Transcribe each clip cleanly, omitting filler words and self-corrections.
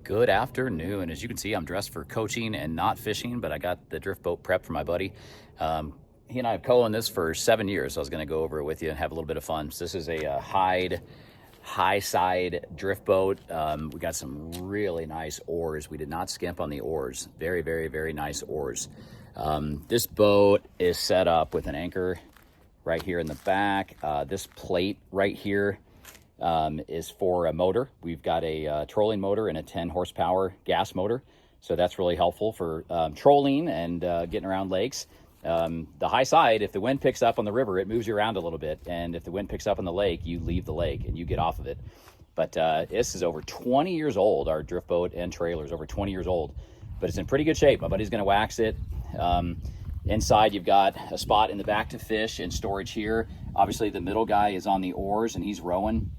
Good afternoon. As you can see, I'm dressed for coaching and not fishing, but I got the drift boat prepped for my buddy. He and I have co-owned this for 7 years, so I was going to go over it with you and have a little bit of fun. So this is a Hyde high side drift boat. We got some really nice oars. We did not skimp on the oars. Very, very, very nice oars. This boat is set up with an anchor right here in the back. This plate right here is for a motor. We've got a trolling motor and a 10 horsepower gas motor. So that's really helpful for trolling and getting around lakes. The high side, if the wind picks up on the river, it moves you around a little bit. And if the wind picks up on the lake, you leave the lake and you get off of it. But this is over 20 years old. Our drift boat and trailer is over 20 years old, but it's in pretty good shape. My buddy's going to wax it. Inside, you've got a spot in the back to fish and storage here. Obviously, the middle guy is on the oars and he's rowing.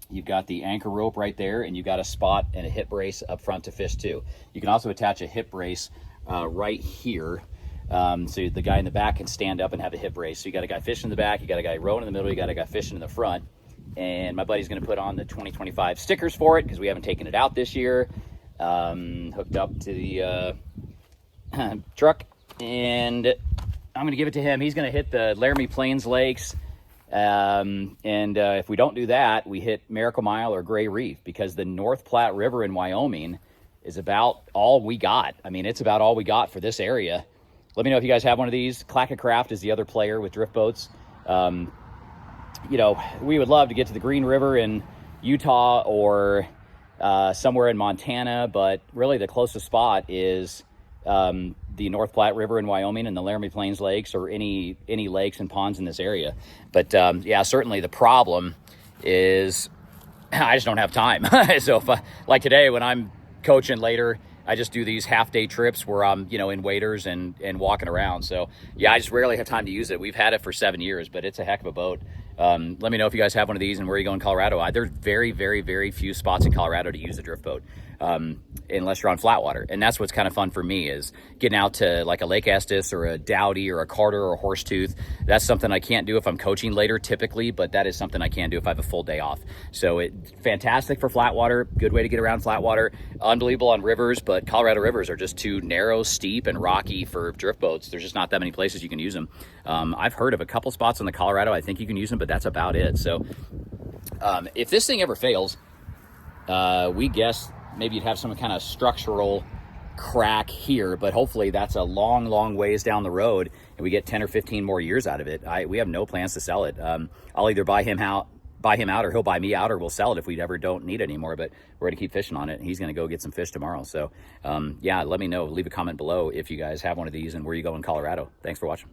You've got the anchor rope right there, and you've got a spot and a hip brace up front to fish too. You can also attach a hip brace right here. So the guy in the back can stand up and have a hip brace. So you got a guy fishing in the back, you got a guy rowing in the middle, you got a guy fishing in the front. And my buddy's going to put on the 2025 stickers for it because we haven't taken it out this year. Hooked up to the truck, and I'm going to give it to him. He's going to hit the Laramie Plains Lakes. If we don't do that, we hit Miracle Mile or Gray Reef, because the North Platte River in Wyoming is about all we got. I mean, it's about all we got for this area. Let me know if you guys have one of these. Clacket Craft is the other player with drift boats. You know, we would love to get to the Green River in Utah or somewhere in Montana, but really the closest spot is the North Platte River in Wyoming and the Laramie Plains Lakes, or any lakes and ponds in this area. But yeah, certainly the problem is I just don't have time. So if like today when I'm coaching later, I just do these half-day trips where I'm, you know, in waders and walking around. So yeah, I just rarely have time to use it. We've had it for 7 years, but it's a heck of a boat. Let me know if you guys have one of these and where you go in Colorado. There's very, very, very few spots in Colorado to use a drift boat, unless you're on flat water. And that's what's kind of fun for me, is getting out to like a Lake Estes or a Dowdy or a Carter or a Horsetooth. That's something I can't do if I'm coaching later typically, but that is something I can do if I have a full day off. So it's fantastic for flat water, good way to get around flat water, unbelievable on rivers, but Colorado rivers are just too narrow, steep, and rocky for drift boats. There's just not that many places you can use them. I've heard of a couple spots in the Colorado I think you can use them, but that's about it. So if this thing ever fails, we guess maybe you'd have some kind of structural crack here, but hopefully that's a long, long ways down the road and we get 10 or 15 more years out of it. We have no plans to sell it. I'll either buy him out, or he'll buy me out, or we'll sell it if we ever don't need it anymore. But we're going to keep fishing on it. He's going to go get some fish tomorrow. So yeah, let me know. Leave a comment below if you guys have one of these and where you go in Colorado. Thanks for watching.